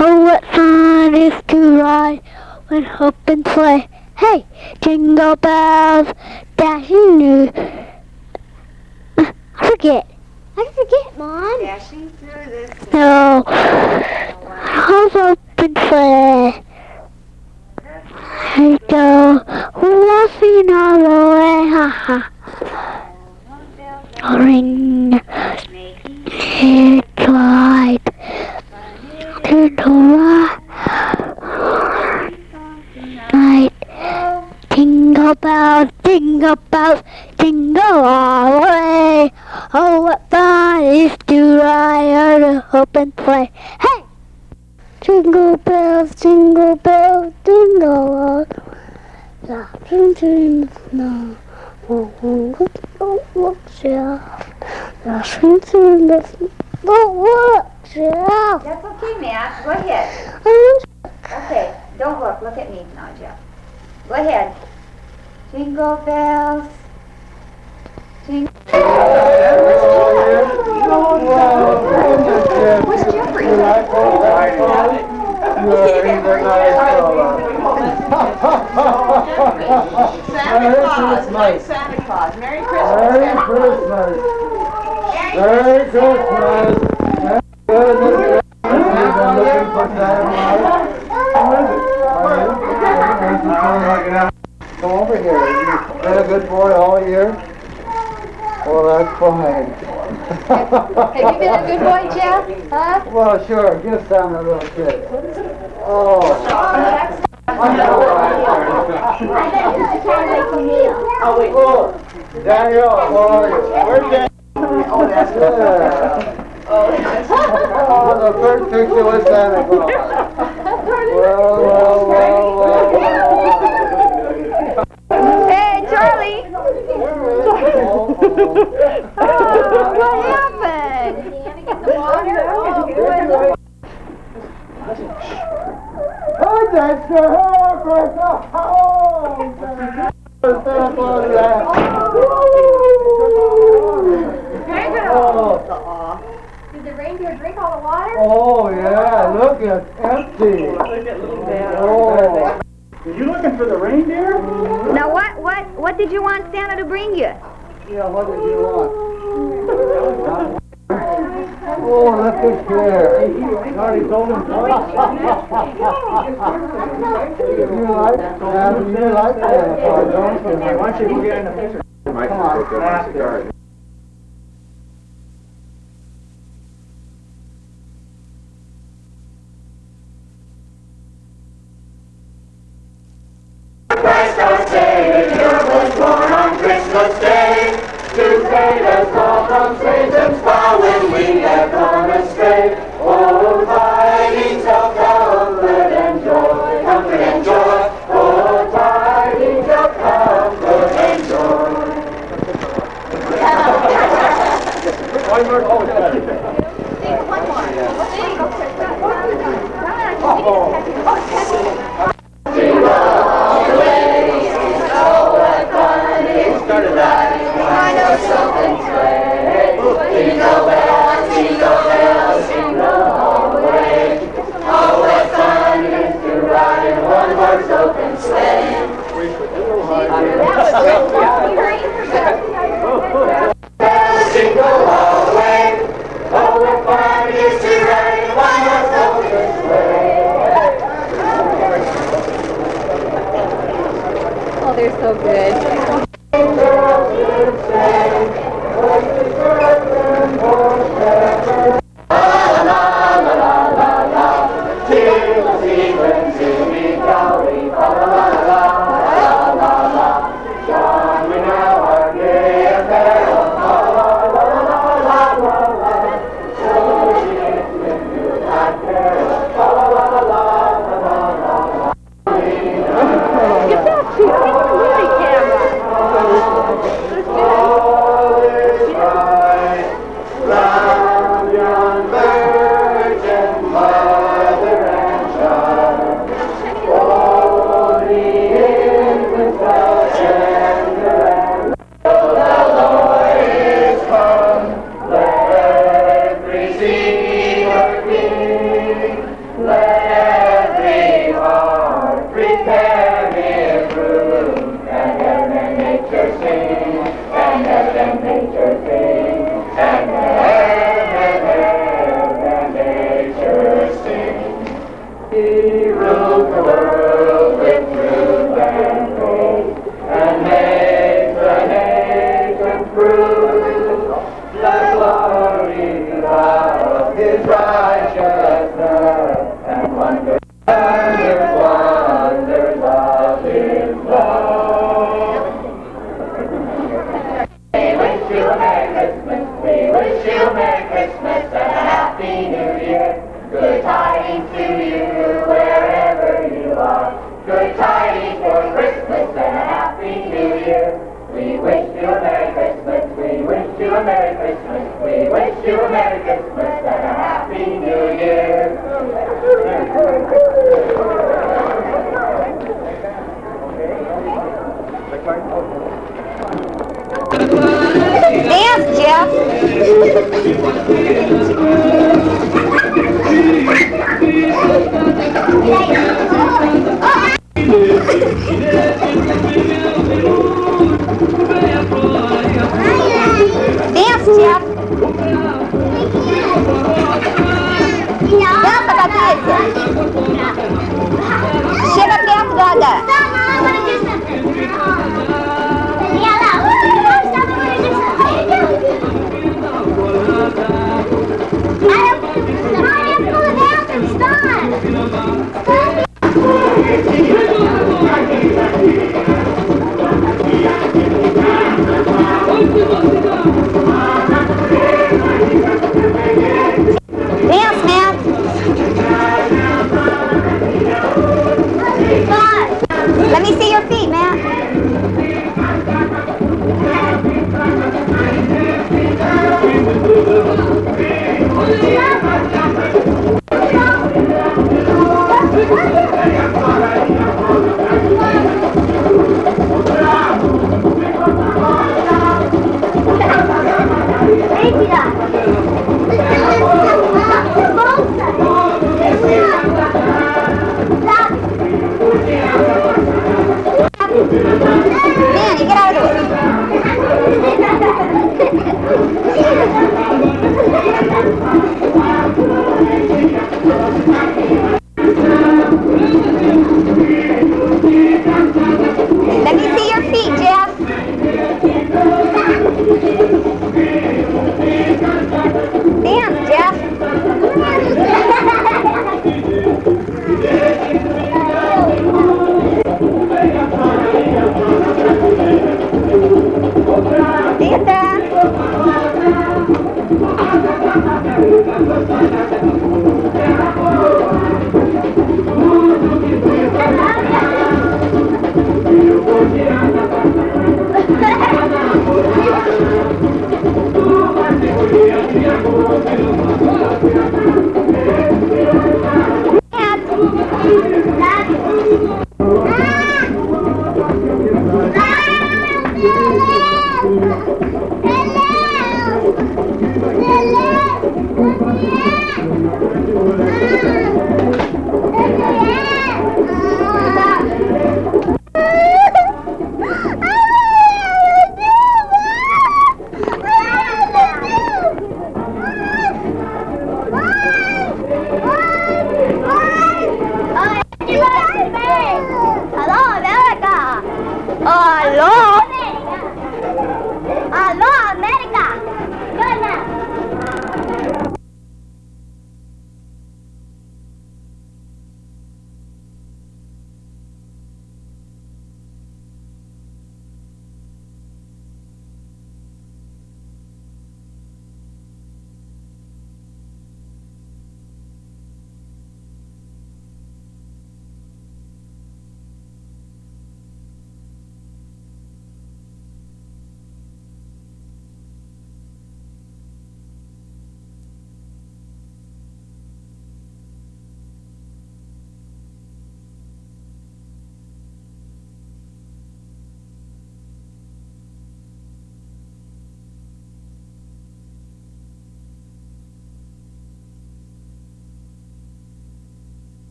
Oh, what fun it is to ride when open sleigh. Hey, jingle bells, dashing new. I forget, Mom. Dashing through this. No. How's open sleigh? I go walking all the way, ha ha. Ring, it's light to the night. Jingle bells, jingle bells, jingle all the way. Oh, what fun it is to ride on an open sleigh. Hey! Jingle bells, jingle all the way. Laughing in the snow. Oh, look out. Laughing in the snow. Oh, look out. That's okay, Matt. Go ahead. Okay, don't look. Look at me now, Jeff. Go ahead. Jingle bells. Jingle Where's Jeffrey? He's a nice Santa Claus. Merry Christmas. Merry Christmas. Merry Christmas. Goodness. You've been looking for Santa Claus. Come over here. You've been a good boy all year? Well, that's fine. Have you been a good boy, Jeff? Huh? Well, sure. Give Santa a little kiss. Oh. Daniel, how are you? Where's Daniel? Oh, that's good. Oh, the first picture was Santa Claus. Well. Hey, Charlie! What happened? Did Anna get the water? Oh, good. Oh, that's the hair for the home. Santa Claus Did the reindeer drink all the water? Oh, yeah, look, it's empty. Oh. Are you looking for the reindeer? Now, what did you want Santa to bring you? Yeah, what did you want? Oh, look at here. He's already told him twice. You like Santa Claus, don't you? Why don't you go get in the picture? Come on. Christ our Savior was born on Christmas Day to save us all from Satan's power when we have gone astray. Oh, tidings of comfort and joy, comfort and joy. Oh, tidings of comfort and joy. One more. Oh, it's better. Sing one more. Started that. I know something great. Jingle bells, jingle bells, jingle all the way. Oh, what fun it is to ride in one horse open sleigh. Bells jingle all the way. Oh, what fun it is to ride in one horse open sleigh. Oh, they're so good. Get that, Chief. Get the movie camera. tidings to you wherever you are. Good tidings for Christmas and a Happy New Year. We wish you a Merry Christmas. We wish you a Merry Christmas. We wish you a Merry Christmas and a Happy New Year. Dance, Jeff. Dance, Jeff. Dança, Patrícia. Chega perto, Dada. Stop, Mom, I want to do something. Yeah, loud. Stop, I want to do something. I have to go to the bathroom. Stop. Dance, man. Let me see your feet, man. Man, you get out of the way. Let me see your feet, Jeff. Dance, Jeff. Dance.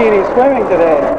bikini swimming today.